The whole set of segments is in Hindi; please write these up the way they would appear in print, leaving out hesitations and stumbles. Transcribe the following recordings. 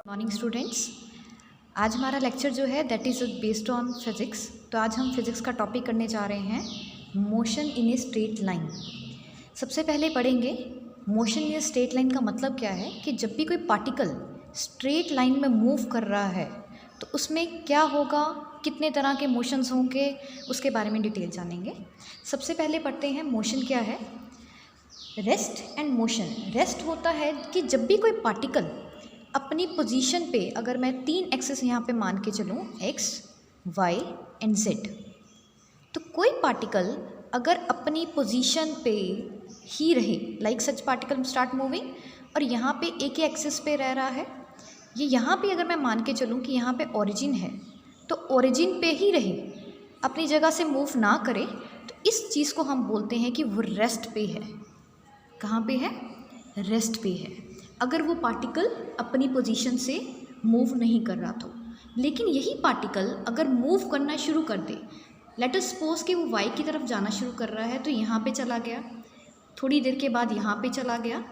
मॉर्निंग स्टूडेंट्स, आज हमारा लेक्चर जो है that is based on physics. तो आज हम फिज़िक्स का टॉपिक करने जा रहे हैं motion in a straight line. सबसे पहले पढ़ेंगे motion in a straight line का मतलब क्या है कि जब भी कोई पार्टिकल स्ट्रेट लाइन में मूव कर रहा है तो उसमें क्या होगा, कितने तरह के मोशंस होंगे, उसके बारे में डिटेल जानेंगे। सबसे पहले पढ़ते हैं मोशन क्या है। Rest and motion. रेस्ट होता है कि जब भी कोई पार्टिकल अपनी पोजीशन पे, अगर मैं 3 एक्सिस यहाँ पे मान के चलूँ x, y एंड z, तो कोई पार्टिकल अगर अपनी पोजीशन पे ही रहे, like such particle start moving और यहाँ पे एक ही एक्सिस पे रह रहा है, ये यहाँ पे अगर मैं मान के चलूँ कि यहाँ पे ओरिजिन है तो ओरिजिन पे ही रहे, अपनी जगह से मूव ना करे, तो इस चीज़ को हम बोलते हैं कि वो रेस्ट पे है। कहाँ पे है? रेस्ट पे है, अगर वो पार्टिकल अपनी पोजीशन से मूव नहीं कर रहा तो। लेकिन यही पार्टिकल अगर मूव करना शुरू कर दे, लेट अस सपोज कि वो y की तरफ जाना शुरू कर रहा है, तो यहाँ पे चला गया, थोड़ी देर के बाद यहाँ पे चला गया,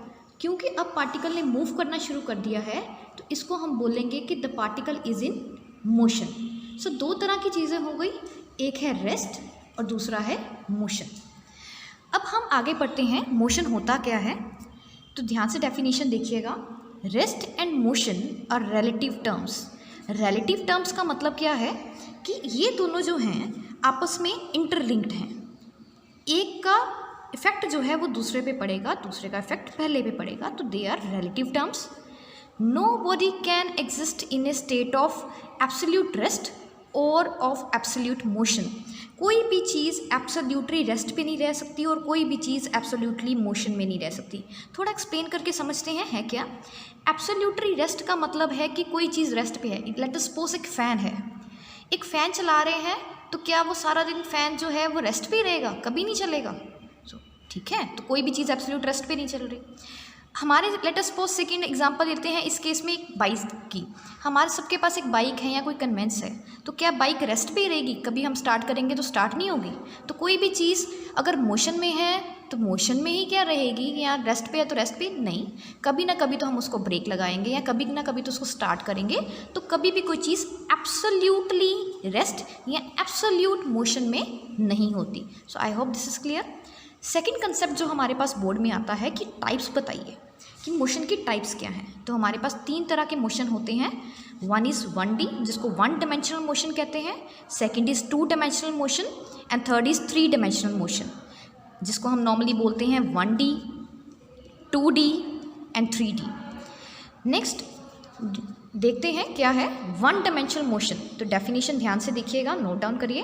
क्योंकि अब पार्टिकल ने मूव करना शुरू कर दिया है, तो इसको हम बोलेंगे कि the particle is in motion. So 2 तरह की चीज़ें हो गई, एक है रेस्ट और दूसरा है मोशन। अब हम आगे पढ़ते हैं मोशन होता क्या है। तो ध्यान से डेफिनेशन देखिएगा। Rest and motion are relative terms. Relative terms का मतलब क्या है कि ये दोनों जो हैं आपस में इंटरलिंक्ड हैं। एक का इफेक्ट जो है वो दूसरे पे पड़ेगा, दूसरे का इफेक्ट पहले पे पड़ेगा, तो they are relative terms. Nobody can exist in a state of absolute rest और ऑफ एब्सोल्यूट मोशन। कोई भी चीज़ एब्सोल्यूटली रेस्ट पे नहीं रह सकती और कोई भी चीज़ एब्सोल्यूटली मोशन में नहीं रह सकती। थोड़ा एक्सप्लेन करके समझते हैं, है क्या? एब्सोल्यूटली रेस्ट का मतलब है कि कोई चीज़ रेस्ट पे है। लेट अस सपोज एक फ़ैन है, एक फ़ैन चला रहे हैं, तो क्या वो सारा दिन फ़ैन जो है वो रेस्ट पे ही रहेगा? कभी नहीं चलेगा। ठीक है, तो कोई भी चीज़ एब्सोल्यूट रेस्ट पे नहीं चल रही। हमारे let us suppose second example लेते हैं, इस केस में एक बाइक की। हमारे सबके पास एक बाइक है या कोई कन्वेंस है, तो क्या बाइक रेस्ट पे ही रहेगी? कभी हम स्टार्ट करेंगे तो स्टार्ट नहीं होगी। तो कोई भी चीज़ अगर मोशन में है तो मोशन में ही क्या रहेगी, या रेस्ट पे है तो रेस्ट पे नहीं। कभी ना कभी तो हम उसको ब्रेक लगाएंगे या कभी ना कभी तो उसको स्टार्ट करेंगे। तो कभी भी कोई चीज़ एब्सोल्यूटली रेस्ट या एब्सोल्यूट मोशन में नहीं होती। So I hope this is clear. Second concept जो हमारे पास बोर्ड में आता है कि टाइप्स बताइए कि मोशन की टाइप्स क्या हैं। तो हमारे पास 3 तरह के मोशन होते हैं। वन इज़ 1D, जिसको 1 डायमेंशनल मोशन कहते हैं। Second is 2 dimensional motion and third is 3 dimensional motion, जिसको हम नॉर्मली बोलते हैं 1D, 2D and 3D। Next देखते हैं क्या है 1 डायमेंशनल मोशन। तो डेफिनेशन ध्यान से देखिएगा, नोट डाउन करिए।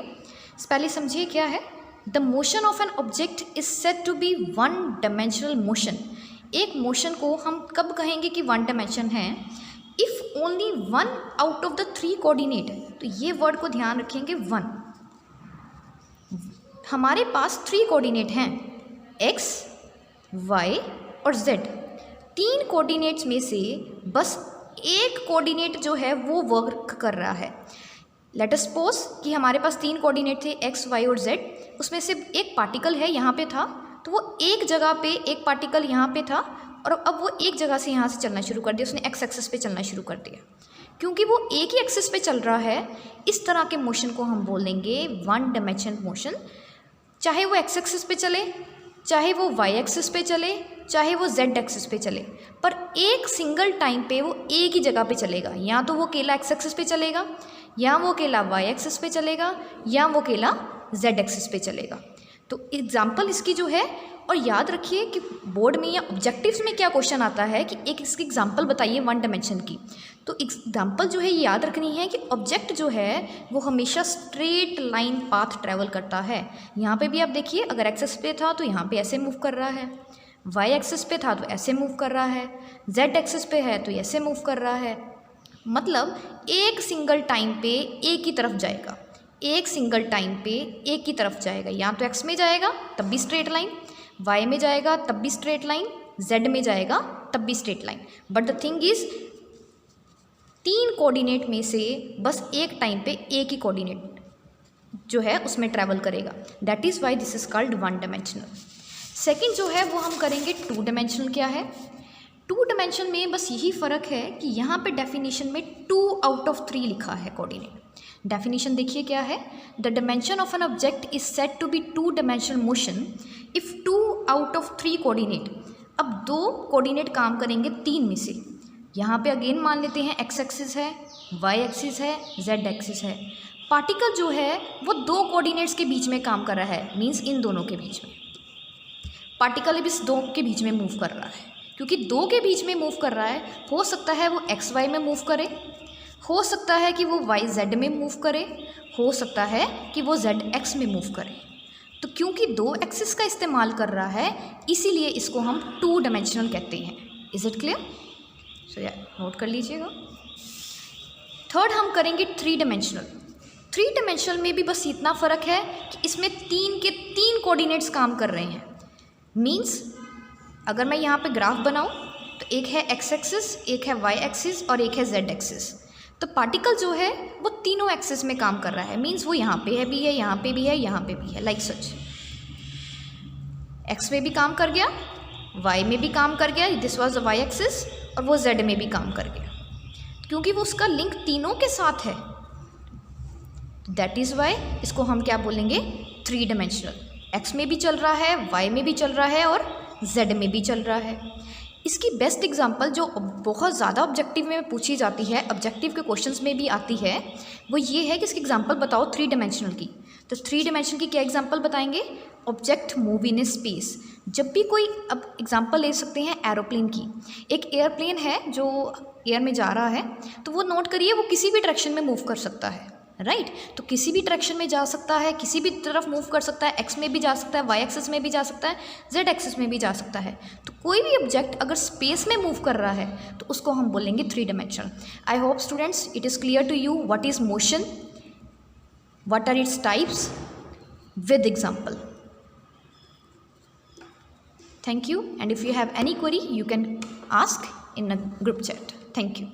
पहले समझिए क्या है। The motion of an object is said to be 1 dimensional motion. एक मोशन को हम कब कहेंगे कि 1 डायमेंशन है? If only 1 out of the 3 coordinate. तो ये वर्ड को ध्यान रखेंगे 1। हमारे पास 3 कोऑर्डिनेट हैं, x, y और z। 3 कोऑर्डिनेट्स में से बस एक कोऑर्डिनेट जो है वो वर्क कर रहा है। लेट अस सपोज कि हमारे पास 3 कोऑर्डिनेट थे x, y और z, उसमें से एक पार्टिकल है यहाँ पे था, तो वो एक जगह पे एक पार्टिकल यहाँ पे था और अब वो एक जगह से यहाँ से चलना शुरू कर दिया, उसने x एक्सिस पे चलना शुरू कर दिया। क्योंकि वो एक ही एक्सिस पे चल रहा है, इस तरह के मोशन को हम बोलेंगे 1 डायमेंशनल मोशन। चाहे वो x एक्सिस पे चले, चाहे वो y एक्सिस पे चले, चाहे वो z एक्सिस पे चले, पर एक सिंगल टाइम पे वो एक ही जगह पे चलेगा। या तो वो अकेला x एक्सिस पे चलेगा, या वो अकेला y एक्सिस पे चलेगा, या वो अकेला z एक्सिस पे चलेगा। तो एग्जाम्पल इसकी जो है, और याद रखिए कि बोर्ड में या ऑब्जेक्टिव्स में क्या क्वेश्चन आता है कि एक इसकी एग्जाम्पल बताइए 1 डायमेंशन की। तो एग्जाम्पल जो है ये याद रखनी है कि ऑब्जेक्ट जो है वो हमेशा स्ट्रेट लाइन पाथ ट्रैवल करता है। यहाँ पे भी आप देखिए, अगर एक्सिस पे था तो यहाँ पे ऐसे मूव कर रहा है, y एक्सिस पे था तो ऐसे मूव कर रहा है, z एक्सिस पे है तो ऐसे मूव कर रहा है। मतलब एक सिंगल टाइम पे एक ही तरफ जाएगा, एक सिंगल टाइम पे एक ही तरफ जाएगा। या तो x में जाएगा तब भी स्ट्रेट लाइन, y में जाएगा तब भी स्ट्रेट लाइन, z में जाएगा तब भी straight line. But the thing is 3 coordinate में से बस एक टाइम पे एक ही कोऑर्डिनेट जो है उसमें ट्रैवल करेगा। That is why this is called 1 dimensional. Second जो है वो हम करेंगे 2 डायमेंशनल। क्या है टू डायमेंशन में बस यही फ़र्क है कि यहाँ पे डेफिनेशन में 2 आउट ऑफ 3 लिखा है कोऑर्डिनेट। डेफिनेशन देखिए क्या है, the dimension of an object is said to be 2 dimensional motion if 2 out of 3 coordinate. अब 2 कोऑर्डिनेट काम करेंगे 3 में से। यहाँ पे अगेन मान लेते हैं एक्स एक्सिस है, वाई एक्सिस है, जेड एक्सिस है। पार्टिकल जो है वो 2 कोऑर्डिनेट्स के बीच में काम कर रहा है, मीन्स इन दोनों के बीच में। पार्टिकल अब इस 2 के बीच में मूव कर रहा है। क्योंकि 2 के बीच में मूव कर रहा है, हो सकता है वो एक्स वाई में मूव करे, हो सकता है कि वो वाई जेड में मूव करे, हो सकता है कि वो जेड एक्स में मूव करे। तो क्योंकि 2 एक्सिस का इस्तेमाल कर रहा है, इसीलिए इसको हम 2 डायमेंशनल कहते हैं। Is it clear? सो या नोट कर लीजिएगा। थर्ड हम करेंगे 3 डायमेंशनल। 3 डायमेंशनल में भी बस इतना फ़र्क है कि इसमें 3 के 3 कोऑर्डिनेट्स काम कर रहे हैं। मीन्स अगर मैं यहाँ पे ग्राफ बनाऊँ तो एक है एक्स एक्सिस, एक है वाई एक्सिस और एक है जेड एक्सिस। तो पार्टिकल जो है वो तीनों एक्सिस में काम कर रहा है। मीन्स वो यहाँ पे है भी है, यहाँ पे भी है, यहाँ पे भी है, लाइक सच। एक्स में भी काम कर गया, वाई में भी काम कर गया, this was the Y axis, और वो जेड में भी काम कर गया क्योंकि वो उसका लिंक तीनों के साथ है। दैट इज़ वाई इसको हम क्या बोलेंगे, 3 डायमेंशनल। एक्स में भी चल रहा है, वाई में भी चल रहा है और जेड में भी चल रहा है। इसकी बेस्ट एग्जांपल जो बहुत ज़्यादा ऑब्जेक्टिव में पूछी जाती है, ऑब्जेक्टिव के क्वेश्चंस में भी आती है, वो ये है कि इसकी एग्जांपल बताओ 3 डायमेंशनल की। तो 3 डायमेंशन की क्या एग्जांपल बताएंगे, ऑब्जेक्ट मूव इन स्पेस। जब भी कोई, अब एग्जांपल ले सकते हैं एरोप्लेन की। एक एयरप्लेन है जो एयर में जा रहा है, तो वो नोट करिए वो किसी भी डायरेक्शन में मूव कर सकता है, राइट। तो किसी भी डायरेक्शन में जा सकता है, किसी भी तरफ मूव कर सकता है, एक्स में भी जा सकता है, वाई एक्सिस में भी जा सकता है, जेड एक्सिस में भी जा सकता है। तो कोई भी ऑब्जेक्ट अगर स्पेस में मूव कर रहा है तो उसको हम बोलेंगे 3 dimensional. I hope students it is clear to you what is motion, what are its types with example. Thank you, and if you have any query you can ask in a group chat. Thank you.